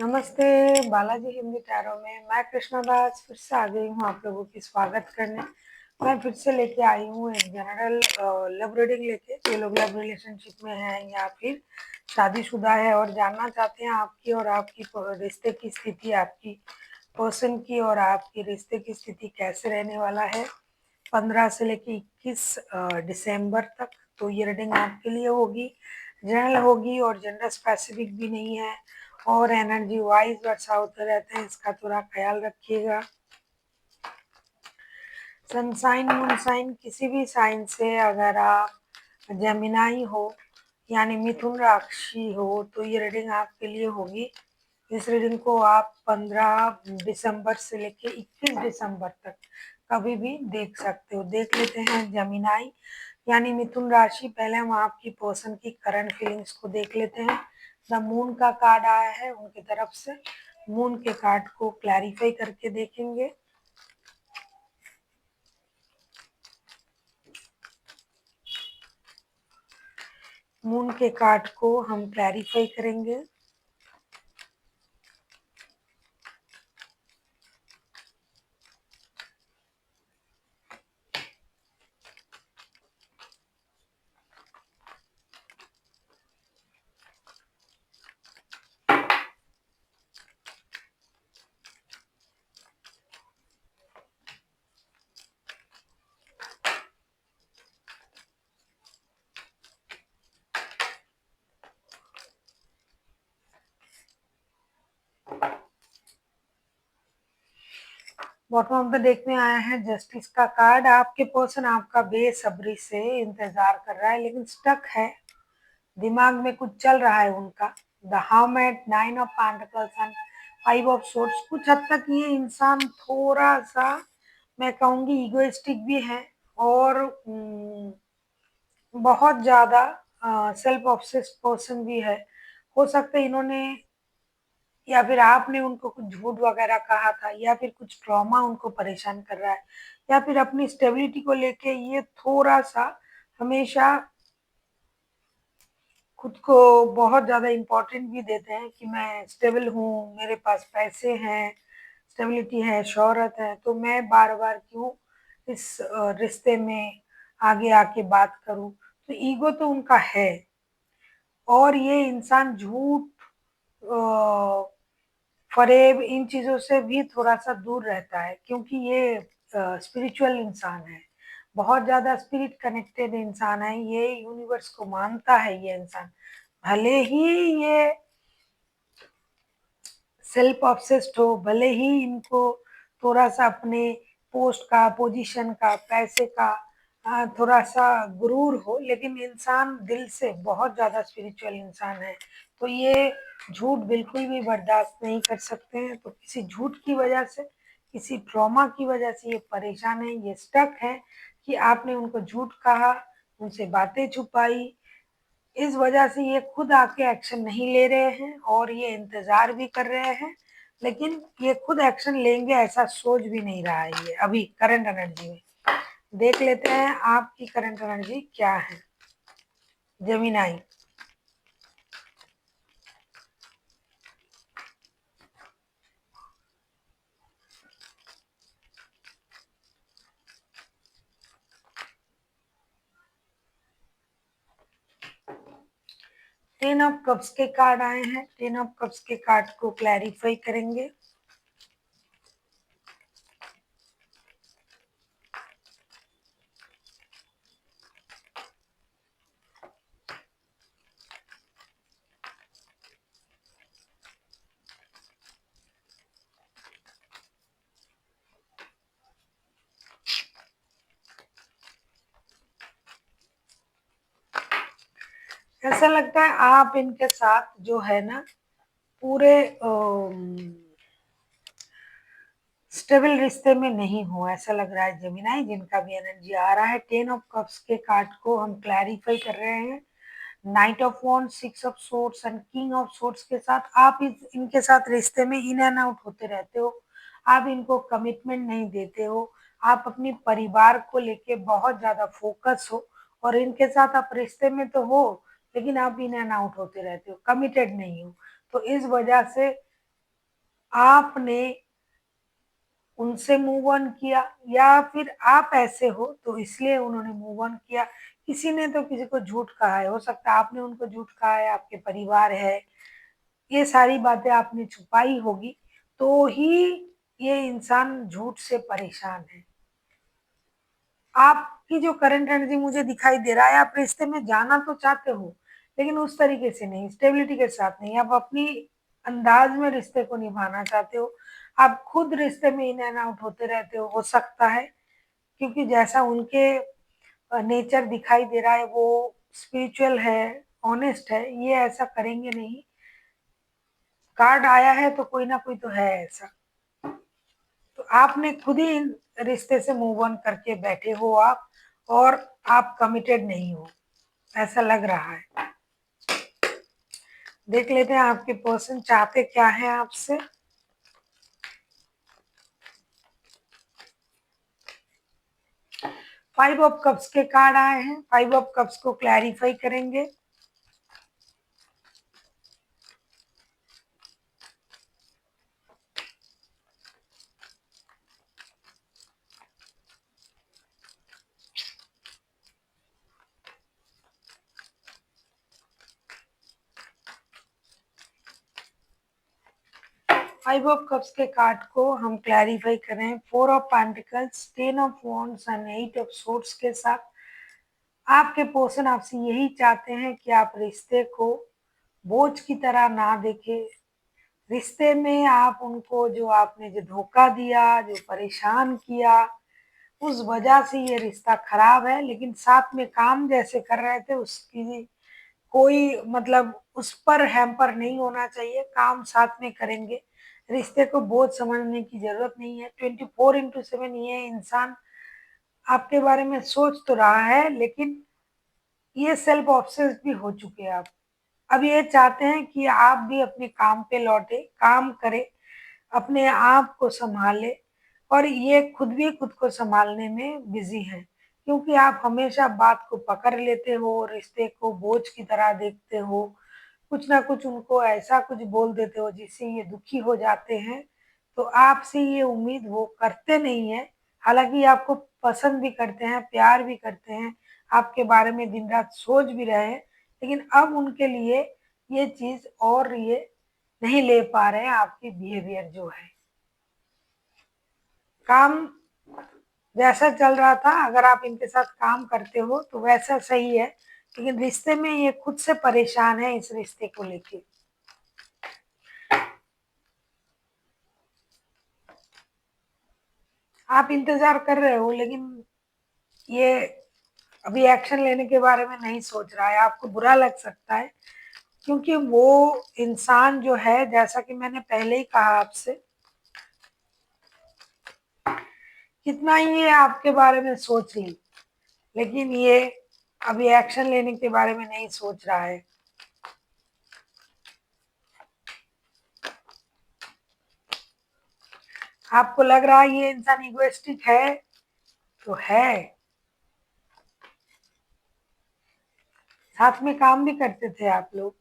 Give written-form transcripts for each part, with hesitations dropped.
नमस्ते, बालाजी हिंदी टैरो में मैं कृष्णा दास फिर से आ गई हूँ आप लोगों की स्वागत करने। मैं फिर से लेके आई हूँ एक जनरल लव रीडिंग लेके। जो लोग लव रिलेशनशिप में हैं या फिर शादीशुदा है और जानना चाहते हैं आपकी और आपकी रिश्ते की स्थिति, आपकी पर्सन की और आपकी रिश्ते की स्थिति कैसे रहने वाला है 15 से लेके 21 दिसंबर तक। तो ये रीडिंग आपके लिए होगी, जनरल होगी और जेंडर स्पेसिफिक भी नहीं है और एनर्जी वाइज वर्षा होते रहते हैं, इसका थोड़ा ख्याल रखिएगा। सनसाइन मूनसाइन किसी भी साइन से अगर आप जेमिनाई हो यानी मिथुन राशि हो तो ये रीडिंग आपके लिए होगी। इस रीडिंग को आप 15 दिसंबर से लेके 21 दिसंबर तक कभी भी देख सकते हो। देख लेते हैं जेमिनाई यानी मिथुन राशि। पहले हम आपकी पर्सन की करंट फीलिंग्स को देख लेते हैं। द मून का कार्ड आया है उनकी तरफ से, मून के कार्ड को क्लैरिफाई करके देखेंगे। मून के कार्ड को हम क्लैरिफाई करेंगे। बॉटम ऑफ द डेक में आया है जस्टिस का कार्ड। आपके पर्सन आपका बेसब्री से इंतजार कर रहा है लेकिन स्टक है, दिमाग में कुछ चल रहा है उनका। The hermit, 9 of pentacles and 5 of swords. कुछ हद तक ये इंसान थोड़ा सा, मैं कहूँगी, इगोइस्टिक भी है और बहुत ज़्यादा सेल्फ ऑब्सेस्ड पर्सन भी है। हो सकता है इन्होंने या फिर आपने उनको कुछ झूठ वगैरह कहा था या फिर कुछ ट्रॉमा उनको परेशान कर रहा है या फिर अपनी स्टेबिलिटी को लेके ये थोड़ा सा हमेशा खुद को बहुत ज़्यादा इम्पोर्टेंट भी देते हैं कि मैं स्टेबल हूँ, मेरे पास पैसे हैं, स्टेबिलिटी है, शोहरत है, तो मैं बार बार क्यों इस रिश्ते में आगे आके बात करूँ। तो ईगो तो उनका है और ये इंसान झूठ, फरेब, इन चीज़ों से भी थोड़ा-सा दूर रहता है क्योंकि ये स्पिरिचुअल इंसान है, बहुत ज़्यादा स्पिरिट कनेक्टेड इंसान है, ये यूनिवर्स को मानता है ये इंसान। भले ही ये सेल्फ ऑब्सेस्ड हो, भले ही इनको थोड़ा-सा अपने पोस्ट का, पोजीशन का, पैसे का थोड़ा-सा गुरूर हो, लेकिन इंसान दिल से बहुत ज़्यादा स्पिरिचुअल इंसान है। तो ये झूठ बिल्कुल भी बर्दाश्त नहीं कर सकते हैं। तो किसी झूठ की वजह से, किसी ट्रॉमा की वजह से ये परेशान है, ये स्टक है कि आपने उनको झूठ कहा, उनसे बातें छुपाई। इस वजह से ये खुद आके एक्शन नहीं ले रहे हैं और ये इंतजार भी कर रहे हैं, लेकिन ये खुद एक्शन लेंगे ऐसा सोच भी नहीं रहा है ये अभी करंट एनर्जी में। देख लेते हैं आपकी करंट एनर्जी क्या है जेमिनाई। 10 ऑफ कप्स के कार्ड आए हैं। 10 ऑफ कप्स के कार्ड को क्लैरिफाई करेंगे। ऐसा लगता है आप इनके साथ जो है ना पूरे स्टेबल रिश्ते में नहीं हो, ऐसा लग रहा है जेमिनाई। जिनका भी एनर्जी आ रहा है 10 ऑफ कप्स के कार्ड को हम क्लैरिफाई कर रहे हैं। Night of wands, 6 of swords and king of swords के साथ आप इनके साथ रिश्ते में इन एंड आउट होते रहते हो। आप इनको कमिटमेंट नहीं देते हो। आप अपनी परिवार को लेके बहुत ज़्यादा फोकस हो और इनके साथ आप रिश्ते में तो हो लेकिन आप इन एंड आउट होते रहते हो, कमिटेड नहीं हो। तो इस वजह से आपने उनसे मूव ऑन किया, या फिर आप ऐसे हो तो इसलिए उन्होंने मूव ऑन किया। किसी ने तो किसी को झूठ कहा है, हो सकता है आपने उनको झूठ कहा है, आपके परिवार है, ये सारी बातें आपने छुपाई होगी, तो ही ये इंसान झूठ से परेशान है। आपकी जो करंट एनर्जी मुझे दिखाई दे रहा है, आप रिश्ते में जाना तो चाहते हो, लेकिन उस तरीके से नहीं, स्टेबिलिटी के साथ नहीं। आप अपनी अंदाज में रिश्ते को निभाना चाहते हो। आप खुद रिश्ते में इन एंड आउट होते रहते हो सकता है, क्योंकि जैसा उनके नेचर दिखाई दे रहा है, वो स्पिरिचुअल है, ऑनेस्ट है, ये ऐसा करेंगे नहीं। कार्ड आया है तो कोई ना कोई तो है ऐसा। तो आपने खुद ही इन रिश्ते से मूव ऑन करके बैठे हो आप, और आप कमिटेड नहीं हो, ऐसा लग रहा है। देख लेते हैं आपके पर्सन चाहते क्या है आपसे। फाइव ऑफ कप्स के कार्ड आए हैं, फाइव ऑफ कप्स को क्लैरिफाई करेंगे। फाइव ऑफ कप्स के कार्ड को हम क्लैरिफाई करें four of pentacles, ten of wands and eight of swords के साथ। आपके पर्सन आपसे यही चाहते हैं कि आप रिश्ते को बोझ की तरह ना देखें। रिश्ते में आप उनको, जो आपने जो धोखा दिया, जो परेशान किया, उस वजह से ये रिश्ता खराब है। लेकिन साथ में काम जैसे कर रहे थे, उसकी कोई मतलब उस पर हैम्पर नहीं होना चाहिए। काम साथ में करेंगे, रिश्ते को बोझ समझने की जरूरत नहीं है। 24/7 ये इंसान आपके बारे में सोच तो रहा है, लेकिन ये सेल्फ ऑब्सेस्ड भी हो चुके हैं आप। अब ये चाहते हैं कि आप भी अपने काम पे लौटे, काम करें, अपने आप को संभाले, और ये खुद भी खुद को संभालने में बिजी हैं, क्योंकि आप हमेशा बात को पकड़ लेते हो, रिश्ते को बोझ की तरह देखते हो, कुछ ना कुछ उनको ऐसा कुछ बोल देते हो जिससे ये दुखी हो जाते हैं। तो आपसे ये उम्मीद वो करते नहीं है, हालांकि आपको पसंद भी करते हैं, प्यार भी करते हैं, आपके बारे में दिन रात सोच भी रहे हैं, लेकिन अब उनके लिए ये चीज और ये नहीं ले पा रहे हैं आपकी बिहेवियर जो है। काम जैसा चल रहा था, अगर आप इनके साथ काम करते हो तो वैसा सही है, लेकिन रिश्ते में ये खुद से परेशान है इस रिश्ते को लेके। आप इंतजार कर रहे हो, लेकिन ये अभी एक्शन लेने के बारे में नहीं सोच रहा है। आपको बुरा लग सकता है, क्योंकि वो इंसान जो है, जैसा कि मैंने पहले ही कहा आपसे, कितना ही ये आपके बारे में सोच ली, लेकिन ये अभी एक्शन लेने के बारे में नहीं सोच रहा है। आपको लग रहा है ये इंसान इगोइस्टिक है, तो है। साथ में काम भी करते थे आप लोग।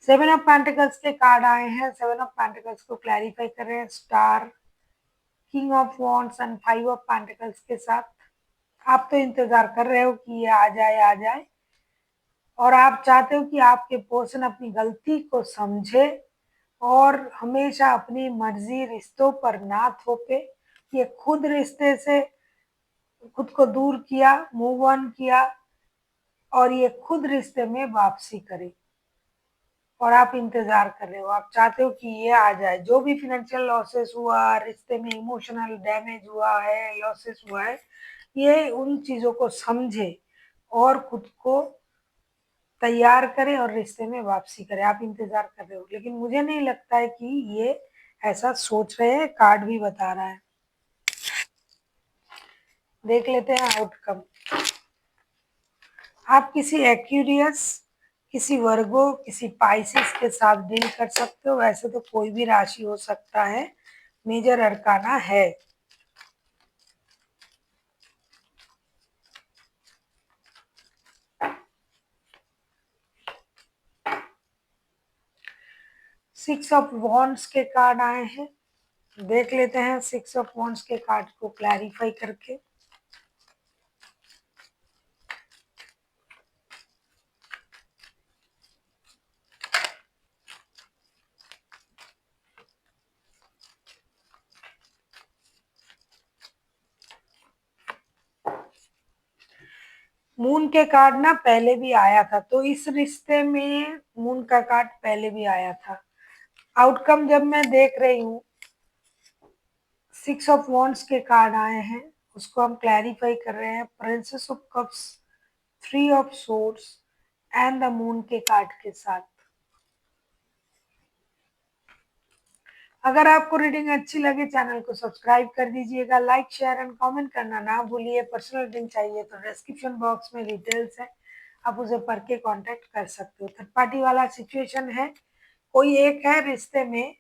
सेवन ऑफ पेंटिकल्स के कार्ड आए हैं, सेवन ऑफ पेंटिकल्स को क्लैरिफाई कर रहे हैं star, king of wands and five of pentacles के साथ। आप तो इंतजार कर रहे हो कि ये आ जाए, आ जाए, और आप चाहते हो कि आपके पर्सन अपनी गलती को समझे और हमेशा अपनी मर्जी रिश्तों पर ना थोपे। ये खुद रिश्ते से खुद को दूर किया, मूव ऑन किया, और ये खुद रिश्ते में वापसी करे, और आप इंतजार कर रहे हो। आप चाहते हो कि ये आ जाए। जो भी फाइनेंशियल लॉसेस हुआ, रिश्ते में इमोशनल डैमेज हुआ है, लॉसेस हुआ है, ये उन चीजों को समझे और खुद को तैयार करे और रिश्ते में वापसी करे। आप इंतजार कर रहे हो, लेकिन मुझे नहीं लगता है कि ये ऐसा सोच रहे हैं। कार्ड भी बता रहा है। देख लेते हैं आउटकम। आप किसी एक्यूरियस, किसी वर्गो, किसी पाइसिस के साथ डील कर सकते हो। वैसे तो कोई भी राशि हो सकता है, मेजर अरकाना है। सिक्स ऑफ वॉन्ड्स के कार्ड आए हैं, देख लेते हैं सिक्स ऑफ वॉन्ड्स के कार्ड को क्लैरिफाई करके। मून के कार्ड ना पहले भी आया था, तो इस रिश्ते में मून का कार्ड पहले भी आया था। आउटकम जब मैं देख रही हूँ, सिक्स ऑफ वॉन्ड्स के कार्ड आए हैं, उसको हम क्लैरिफाई कर रहे हैं princess of cups, three of swords and the moon के कार्ड के साथ। अगर आपको रीडिंग अच्छी लगे चैनल को सब्सक्राइब कर दीजिएगा, लाइक शेयर एंड कमेंट करना ना भूलिए। पर्सनल रीडिंग चाहिए तो डिस्क्रिप्शन बॉक्स में डिटेल्स है, आप उसे पढ़ के कॉन्टेक्ट कर सकते हो। थर्ड पार्टी वाला सिचुएशन है, कोई एक है रिश्ते में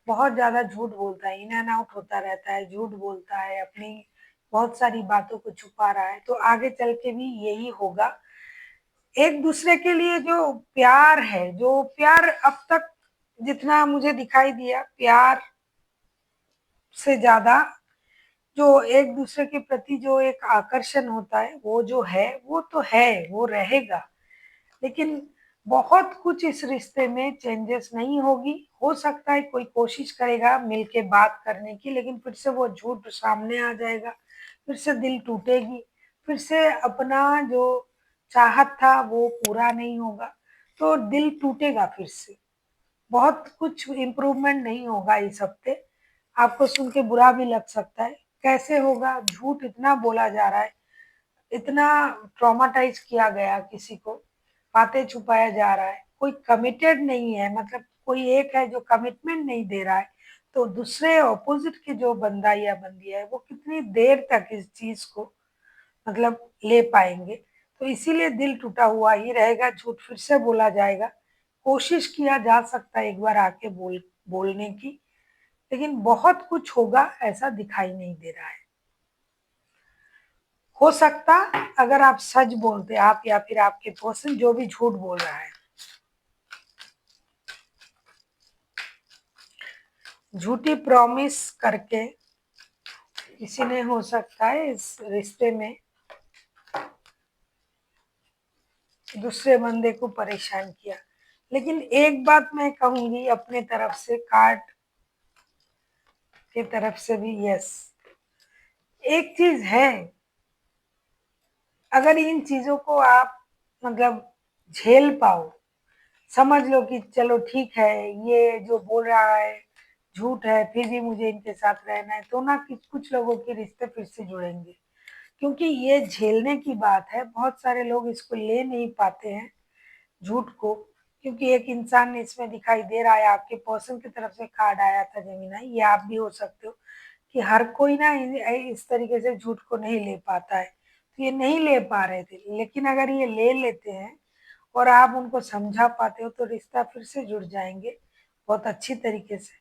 बहुत ज्यादा झूठ बोलता है, इन एंड आउट होता रहता है, झूठ बोलता है, अपनी बहुत सारी बातों को छुपा रहा है, तो आगे चल के भी यही होगा। एक दूसरे के लिए जो प्यार है, जो प्यार अब तक जितना मुझे दिखाई दिया, प्यार से ज्यादा जो एक दूसरे के प्रति जो एक आकर्षण होता है, वो जो है वो तो है, वो रहेगा। लेकिन बहुत कुछ इस रिश्ते में चेंजेस नहीं होगी। हो सकता है कोई कोशिश करेगा मिलके बात करने की, लेकिन फिर से वो झूठ सामने आ जाएगा, फिर से दिल टूटेगी, फिर से अपना जो चाहत था वो पूरा नहीं होगा, तो दिल टूटेगा फिर से। बहुत कुछ इम्प्रूवमेंट नहीं होगा इस हफ्ते, आपको सुन के बुरा भी लग सकता है। कैसे होगा, झूठ इतना बोला जा रहा है, इतना ट्रॉमाटाइज किया गया किसी को, बातें छुपाया जा रहा है, कोई कमिटेड नहीं है, मतलब कोई एक है जो कमिटमेंट नहीं दे रहा है, तो दूसरे ऑपोजिट के जो बंदा या बंदी है वो कितनी देर तक इस चीज को मतलब ले पाएंगे। तो इसीलिए दिल टूटा हुआ ही रहेगा, झूठ फिर से बोला जाएगा। कोशिश किया जा सकता है एक बार आके बोलने की, लेकिन बहुत कुछ होगा ऐसा दिखाई नहीं दे रहा है। हो सकता अगर आप सच बोलते, आप या फिर आपके पर्सन जो भी झूठ बोल रहा है, झूठी प्रॉमिस करके किसी ने हो सकता है इस रिश्ते में दूसरे बंदे को परेशान किया। लेकिन एक बात मैं कहूंगी अपने तरफ से, कार्ड के तरफ से भी, यस, एक चीज है, अगर इन चीजों को आप मतलब झेल पाओ, समझ लो कि चलो ठीक है ये जो बोल रहा है झूठ है, फिर भी मुझे इनके साथ रहना है, तो ना कि कुछ लोगों के रिश्ते फिर से जुड़ेंगे। क्योंकि ये झेलने की बात है, बहुत सारे लोग इसको ले नहीं पाते हैं झूठ को। क्योंकि एक इंसान इसमें दिखाई दे रहा है, आपके पर्सन की तरफ से कार्ड आया था जमीना, ये आप भी हो सकते हो कि हर कोई ना इस तरीके से झूठ को नहीं ले पाता है, तो ये नहीं ले पा रहे थे, लेकिन अगर ये ले लेते हैं और आप उनको समझा पाते हो तो रिश्ता फिर से जुड़ जाएंगे बहुत अच्छी तरीके से।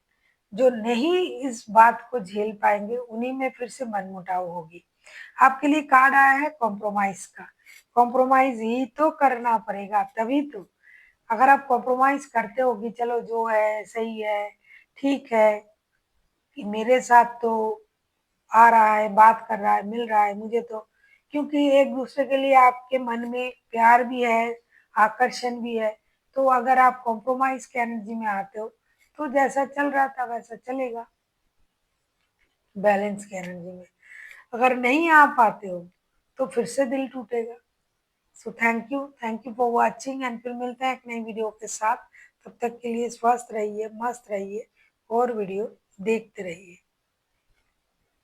जो नहीं इस बात को झेल पाएंगे उन्हीं में फिर से मनमुटाव होगी। आपके लिए कार्ड आया है कॉम्प्रोमाइज का, कॉम्प्रोमाइज ही तो करना पड़ेगा तभी तो। अगर आप कॉम्प्रोमाइज करते हो कि चलो जो है सही है, ठीक है, कि मेरे साथ तो आ रहा है, बात कर रहा है, मिल रहा है मुझे, तो क्योंकि एक दूसरे के लिए आपके मन में प्यार भी है, आकर्षण भी है, तो अगर आप कॉम्प्रोमाइज के एनर्जी में आते हो तो जैसा चल रहा था वैसा चलेगा, बैलेंस की एनर्जी में। अगर नहीं आ पाते हो तो फिर से दिल टूटेगा। So thank you for watching, and फिर मिलते हैं एक नई वीडियो के साथ। तब तक के लिए स्वस्थ रहिए, मस्त रहिए और वीडियो देखते रहिए।